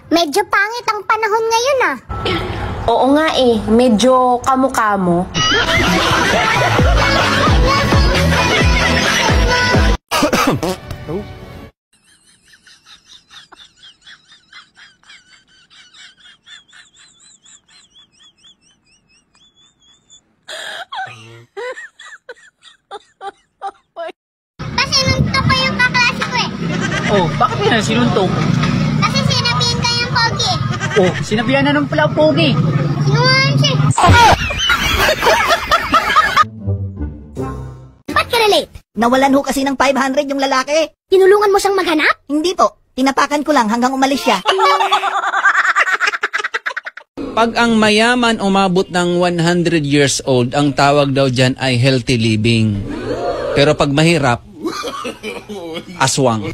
Medyo pangit ang panahon ngayon ah. Oo nga eh, medyo kamo-kamo. Kasi nuntok ko yung kaklase ko eh. Oh, bakit yun ang sinuntok? Kasi sinabihan ka yung pogi. Oh, sinabihan na ng pala pogi. Sinungaling siya. Ba't ka relate? Nawalan ho kasi ng 500 yung lalaki. Tinulungan mo siyang maghanap? Hindi po. Tinapakan ko lang hanggang umalis siya. Pag ang mayaman umabot ng 100 years old, ang tawag daw dyan ay healthy living. Pero pag mahirap, aswang.